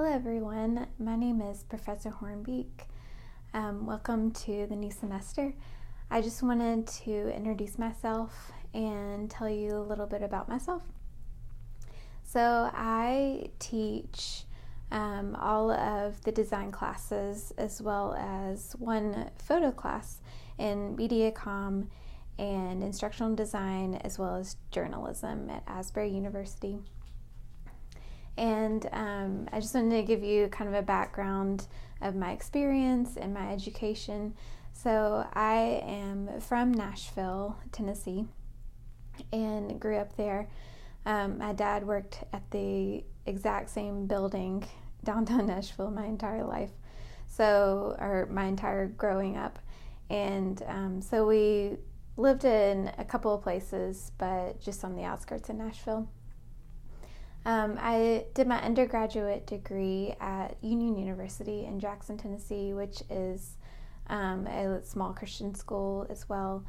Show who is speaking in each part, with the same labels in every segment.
Speaker 1: Hello everyone, my name is Professor Hornbeak. Welcome to the new semester. I just wanted to introduce myself and tell you a little bit about myself. So I teach all of the design classes as well as one photo class in media comm and instructional design as well as journalism at Asbury University. And I just wanted to give you kind of a background of my experience and my education. So I am from Nashville, Tennessee, and grew up there. My dad worked at the exact same building downtown Nashville my entire life, or my entire growing up. And so we lived in a couple of places, but just on the outskirts of Nashville. I did my undergraduate degree at Union University in Jackson, Tennessee, which is a small Christian school as well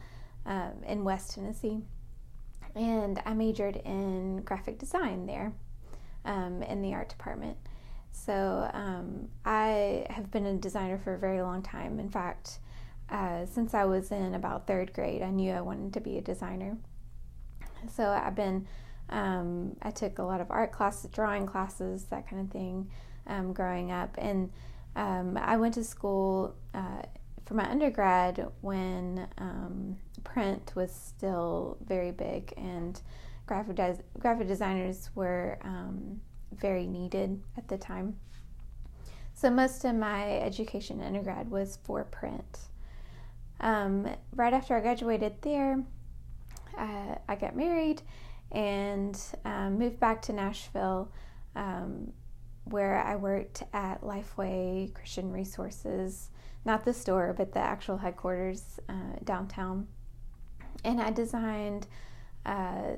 Speaker 1: in West Tennessee. And I majored in graphic design there in the art department. So I have been a designer for a very long time. In fact, since I was in about third grade, I knew I wanted to be a designer. So I took a lot of art classes, drawing classes, that kind of thing, growing up. And I went to school for my undergrad when print was still very big and graphic designers were very needed at the time. So most of my education in undergrad was for print. Right after I graduated there, I got married and moved back to Nashville, where I worked at Lifeway Christian Resources, not the store, but the actual headquarters downtown. And I designed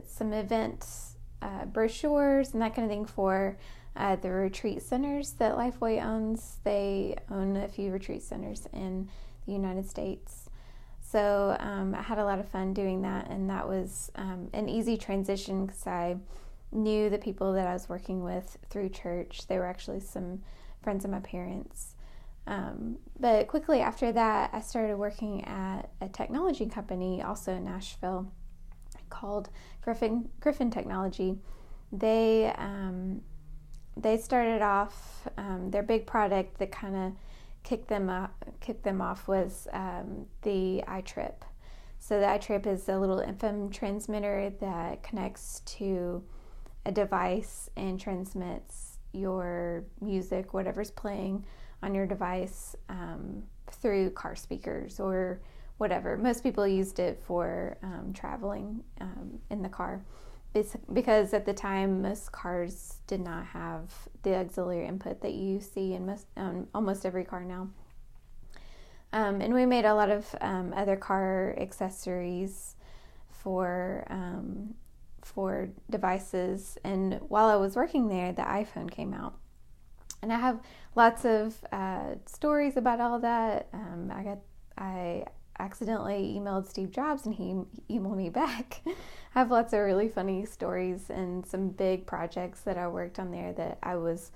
Speaker 1: some events, brochures, and that kind of thing for the retreat centers that Lifeway owns. They own a few retreat centers in the United States. So I had a lot of fun doing that, and that was an easy transition because I knew the people that I was working with through church. They were actually some friends of my parents. But quickly after that, I started working at a technology company also in Nashville called Griffin Technology. They started off, their big product that kind of kicked them off was the iTrip. So the iTrip is a little FM transmitter that connects to a device and transmits your music, whatever's playing on your device, through car speakers or whatever. Most people used it for traveling in the car, because at the time most cars did not have the auxiliary input that you see in almost every car now. And we made a lot of other car accessories for devices. And while I was working there, the iPhone came out. And I have lots of stories about all that. I accidentally emailed Steve Jobs and he emailed me back. I have lots of really funny stories and some big projects that I worked on there that I was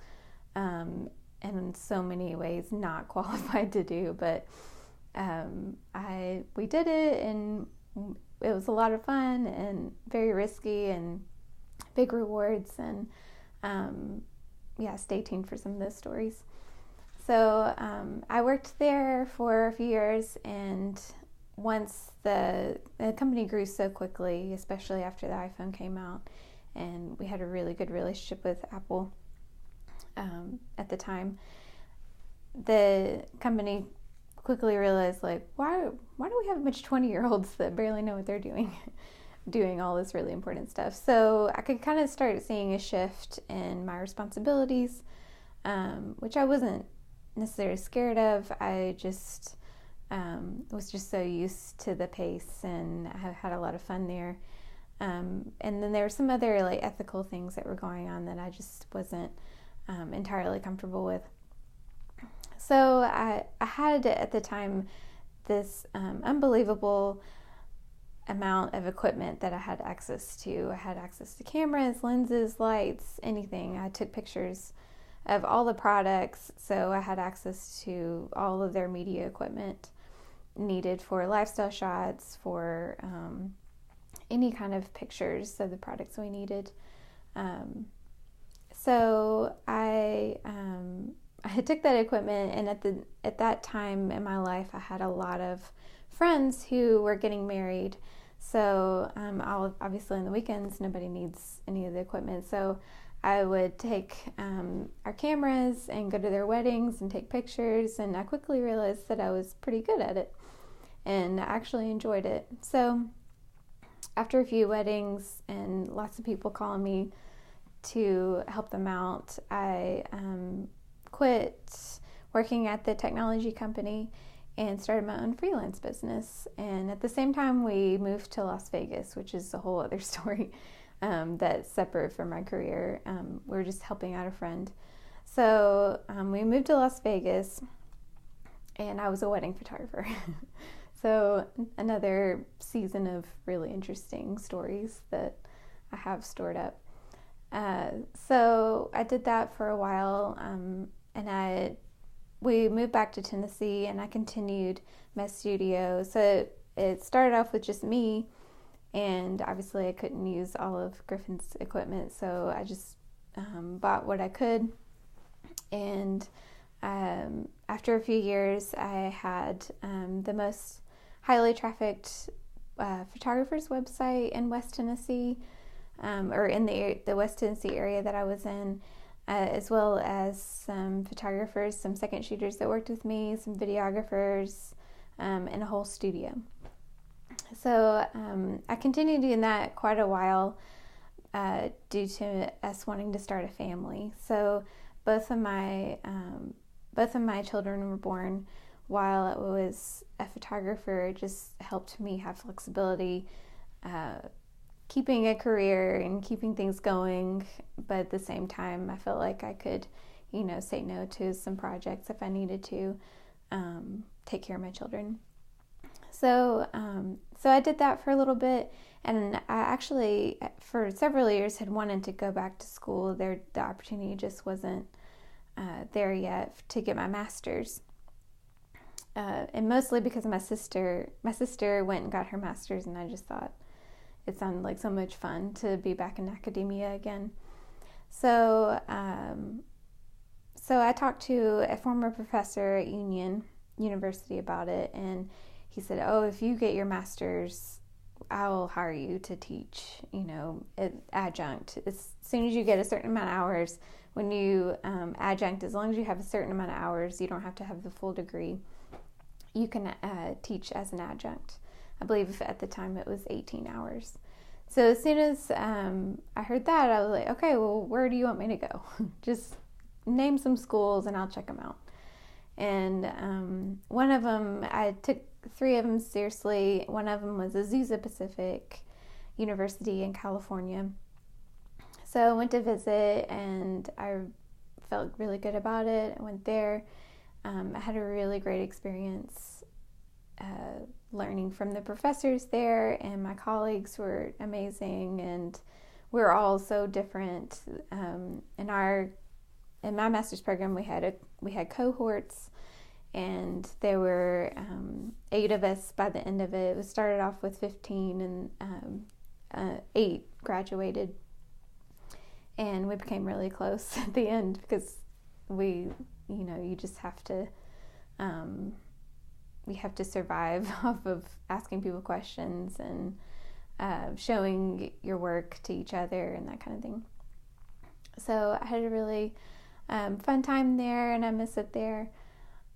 Speaker 1: in so many ways not qualified to do, but we did it, and it was a lot of fun and very risky and big rewards, and stay tuned for some of those stories. So I worked there for a few years, and once the company grew so quickly, especially after the iPhone came out, and we had a really good relationship with Apple at the time, the company quickly realized, why do we have a bunch of 20-year-olds that barely know what they're doing, doing all this really important stuff? So I could kind of start seeing a shift in my responsibilities, which I wasn't necessarily scared of. I just was just so used to the pace, and I had a lot of fun there. And then there were some other ethical things that were going on that I just wasn't entirely comfortable with. So I had at the time this unbelievable amount of equipment that I had access to. I had access to cameras, lenses, lights, anything. I took pictures of all the products. So I had access to all of their media equipment needed for lifestyle shots, for any kind of pictures of the products we needed. So I took that equipment, and at that time in my life, I had a lot of friends who were getting married. So obviously on the weekends, nobody needs any of the equipment. So I would take our cameras and go to their weddings and take pictures, and I quickly realized that I was pretty good at it and I actually enjoyed it. So after a few weddings and lots of people calling me to help them out, I quit working at the technology company and started my own freelance business. And at the same time, we moved to Las Vegas, which is a whole other story that's separate from my career. We were just helping out a friend. So we moved to Las Vegas, and I was a wedding photographer. So another season of really interesting stories that I have stored up. So I did that for a while, and we moved back to Tennessee, and I continued my studio. So it started off with just me, and obviously I couldn't use all of Griffin's equipment, so I just bought what I could. And after a few years, I had the most highly trafficked photographer's website in West Tennessee, or in the West Tennessee area that I was in, as well as some photographers, some second shooters that worked with me, some videographers, and a whole studio. So I continued doing that quite a while due to us wanting to start a family. So both of my children were born while I was a photographer. It just helped me have flexibility, keeping a career and keeping things going, but at the same time, I felt like I could, say no to some projects if I needed to take care of my children. So I did that for a little bit, and I actually, for several years, had wanted to go back to school. The opportunity just wasn't there yet to get my master's. And mostly because of my sister went and got her master's, and I just thought it sounded like so much fun to be back in academia again. So I talked to a former professor at Union University about it, and he said, "Oh, if you get your master's, I'll hire you to teach, adjunct. As soon as you get a certain amount of hours, when you adjunct, as long as you have a certain amount of hours, you don't have to have the full degree. You can teach as an adjunct." I believe at the time it was 18 hours. So as soon as I heard that, I was like, okay, well, where do you want me to go? Just name some schools and I'll check them out. And one of them, I took 3 of them seriously. One of them was Azusa Pacific University in California. So I went to visit, and I felt really good about it. I went there. I had a really great experience learning from the professors there, and my colleagues were amazing, and we're all so different. In my master's program, we had cohorts, and there were 8 of us by the end of it. It started off with 15, and 8 graduated, and we became really close at the end because you just have to survive off of asking people questions and showing your work to each other and that kind of thing. So I had a really fun time there, and I miss it there.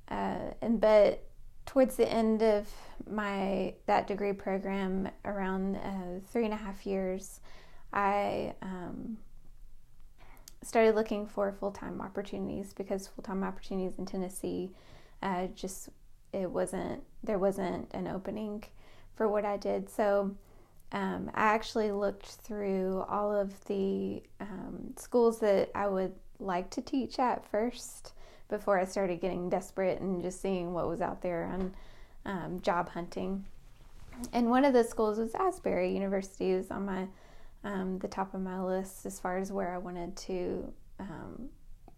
Speaker 1: But towards the end of that degree program, around 3.5 years, I started looking for full-time opportunities, because full-time opportunities in Tennessee there wasn't an opening for what I did. So I actually looked through all of the schools that I would like to teach at first before I started getting desperate and just seeing what was out there on job hunting. And one of those schools was Asbury University. It was on the top of my list as far as where I wanted to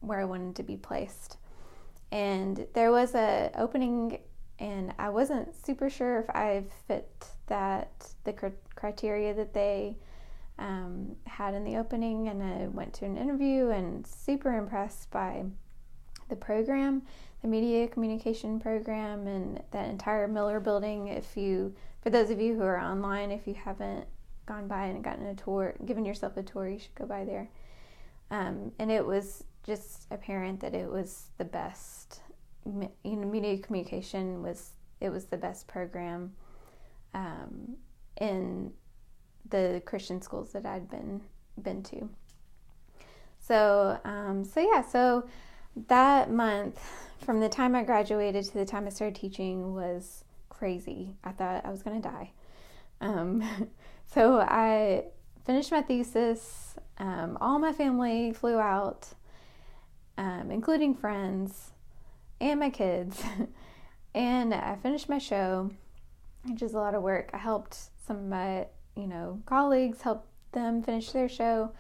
Speaker 1: where I wanted to be placed. And there was a opening, and I wasn't super sure if I fit the criteria that they had in the opening. And I went to an interview and super impressed by the program, the media communication program, and that entire Miller building. For those of you who are online, if you haven't gone by and gotten a tour, given yourself a tour, you should go by there. And it was just apparent that it was the best. Media communication was the best program in the Christian schools that I'd been to. So that month, from the time I graduated to the time I started teaching, was crazy. I thought I was going to die. So I finished my thesis. All my family flew out, including friends and my kids. And I finished my show, which is a lot of work. I helped some of my, colleagues, help them finish their show.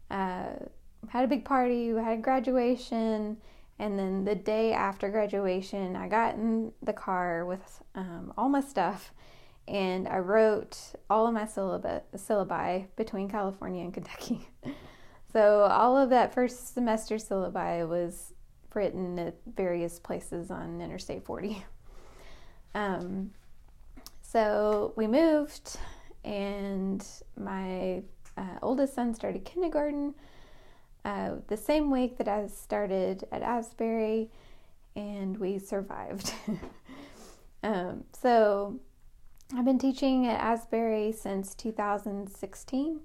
Speaker 1: Had a big party, we had a graduation, and then the day after graduation, I got in the car with all my stuff, and I wrote all of my syllabi between California and Kentucky. So all of that first semester syllabi was written at various places on Interstate 40. So we moved, and my oldest son started kindergarten the same week that I started at Asbury, and we survived. So I've been teaching at Asbury since 2016,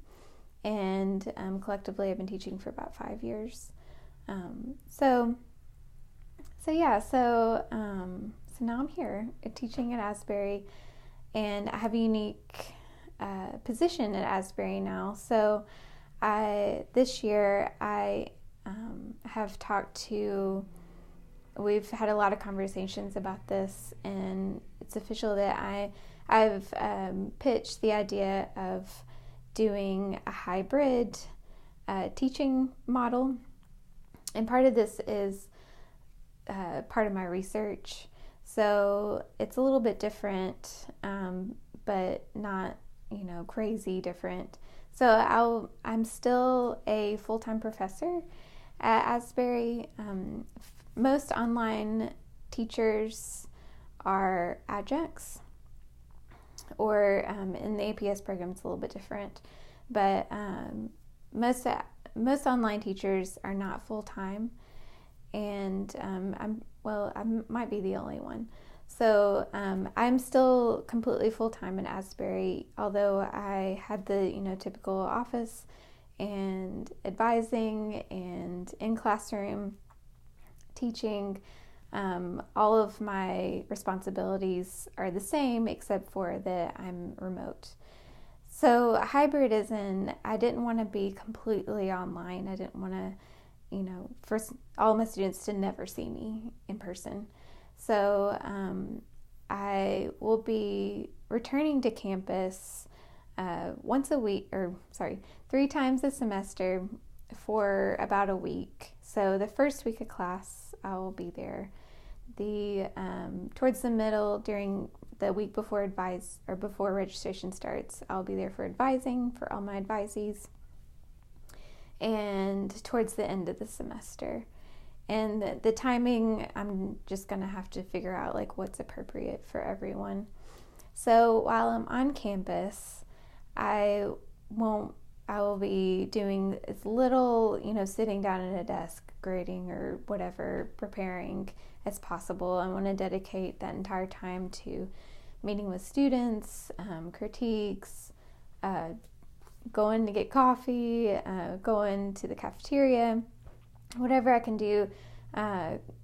Speaker 1: and collectively I've been teaching for about 5 years. So now I'm here teaching at Asbury, and I have a unique position at Asbury now. So this year I have we've had a lot of conversations about this, and it's official that I've pitched the idea of doing a hybrid teaching model. And part of this is part of my research. So it's a little bit different, but not, crazy different. So I'm still a full-time professor at Asbury. Most online teachers are adjuncts, or in the APS program it's a little bit different. But most online teachers are not full-time, and I might be the only one. So I'm still completely full-time in Asbury, although I had the typical office and advising and in classroom teaching. All of my responsibilities are the same, except for that I'm remote. So hybrid is I didn't want to be completely online. I didn't want to, for all my students to never see me in person. So I will be returning to campus 3 times a semester for about a week. So the first week of class, I will be there. Towards the middle, during the week before before registration starts, I'll be there for advising for all my advisees, and towards the end of the semester. And the timing, I'm just going to have to figure out what's appropriate for everyone. So while I'm on campus, I will be doing as little, sitting down at a desk, grading or whatever, preparing as possible. I want to dedicate that entire time to meeting with students, critiques, going to get coffee, going to the cafeteria, whatever I can do,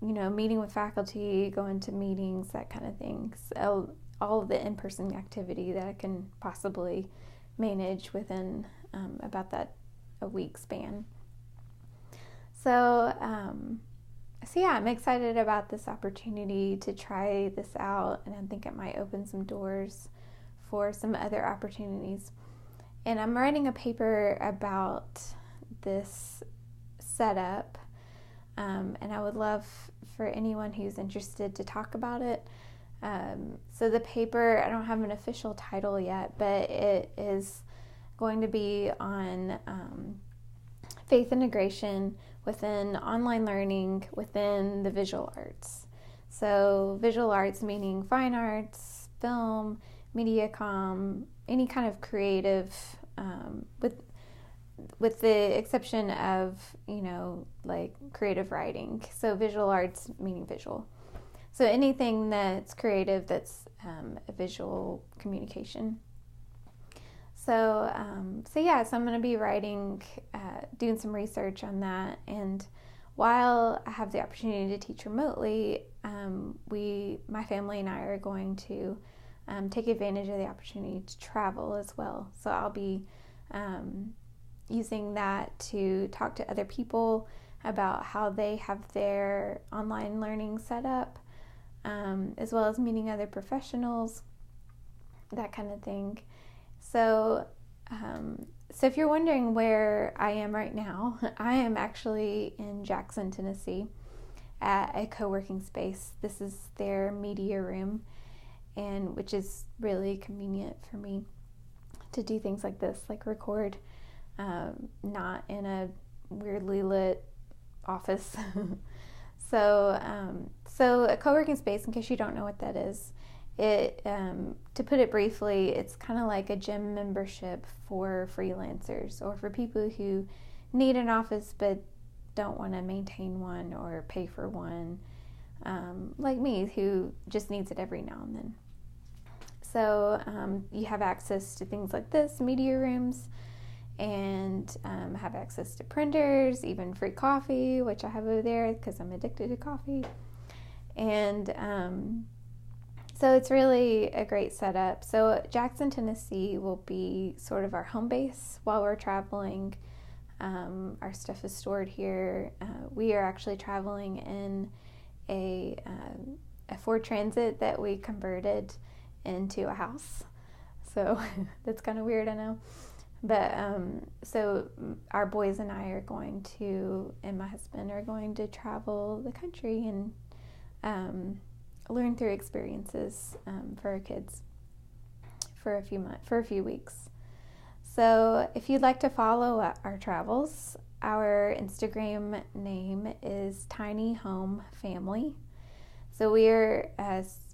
Speaker 1: meeting with faculty, going to meetings, that kind of thing. So all of the in-person activity that I can possibly manage within about a week span. So I'm excited about this opportunity to try this out, and I think it might open some doors for some other opportunities. And I'm writing a paper about this setup and I would love for anyone who's interested to talk about it. So the paper, I don't have an official title yet, but it is going to be on faith integration within online learning within the visual arts. So visual arts meaning fine arts, film, media comm, any kind of creative, with the exception of, like creative writing. So visual arts meaning visual. So anything that's creative that's a visual communication. So I'm going to be writing, doing some research on that. And while I have the opportunity to teach remotely, my family and I are going to take advantage of the opportunity to travel as well. So I'll be using that to talk to other people about how they have their online learning set up, as well as meeting other professionals, that kind of thing. So if you're wondering where I am right now, I am actually in Jackson, Tennessee at a co-working space. This is their media room, and which is really convenient for me to do things like this, like record, not in a weirdly lit office. So a co-working space, in case you don't know what that is, to put it briefly, it's kind of like a gym membership for freelancers or for people who need an office but don't want to maintain one or pay for one, like me, who just needs it every now and then. So you have access to things like this, media rooms, and have access to printers, even free coffee, which I have over there because I'm addicted to coffee. And so it's really a great setup. So Jackson, Tennessee will be sort of our home base while we're traveling. Our stuff is stored here. We are actually traveling in a Ford Transit that we converted into a house. So that's kind of weird, I know. But so our boys and I are going to, and my husband are going to travel the country and learn through experiences for our kids for a few weeks. So if you'd like to follow our travels, our Instagram name is Tiny Home Family. So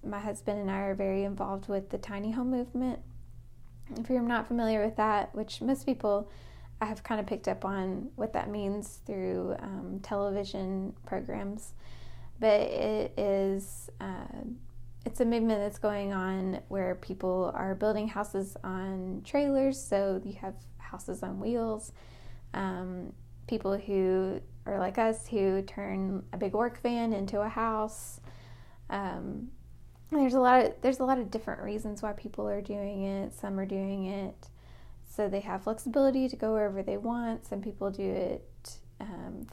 Speaker 1: my husband and I are very involved with the tiny home movement. If you're not familiar with that, which most people have kind of picked up on what that means through television programs, but it's a movement that's going on where people are building houses on trailers. So you have houses on wheels, people who are like us who turn a big work van into a house. There's a lot of different reasons why people are doing it. Some are doing it so they have flexibility to go wherever they want. Some people do it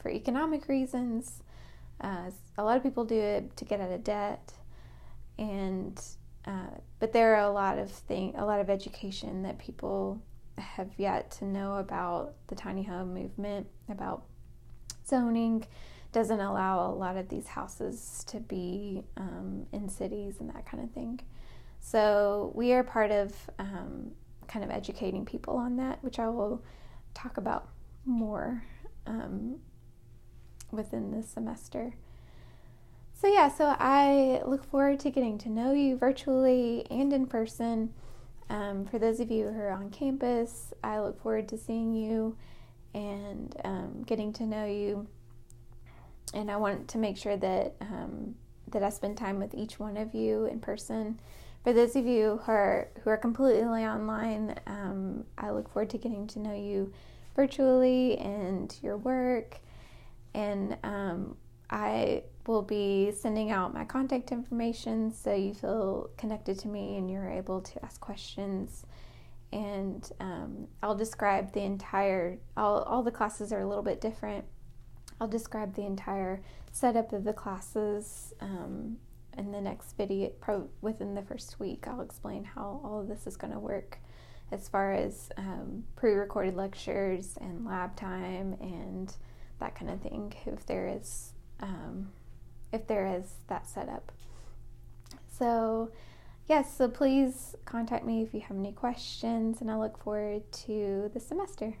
Speaker 1: for economic reasons. A lot of people do it to get out of debt, but there are a lot of education that people have yet to know about the tiny home movement, about zoning. Doesn't allow a lot of these houses to be in cities and that kind of thing. So we are part of kind of educating people on that, which I will talk about more within this semester. So I look forward to getting to know you virtually and in person. For those of you who are on campus, I look forward to seeing you and getting to know you. And I want to make sure that I spend time with each one of you in person. For those of you who are completely online, I look forward to getting to know you virtually and your work. And I will be sending out my contact information so you feel connected to me and you're able to ask questions. And I'll describe the entire, all the classes are a little bit different. I'll describe the entire setup of the classes in the next video, within the first week. I'll explain how all of this is going to work as far as pre-recorded lectures and lab time and that kind of thing, if there is if there is that setup. So yes, so please contact me if you have any questions, and I look forward to the semester.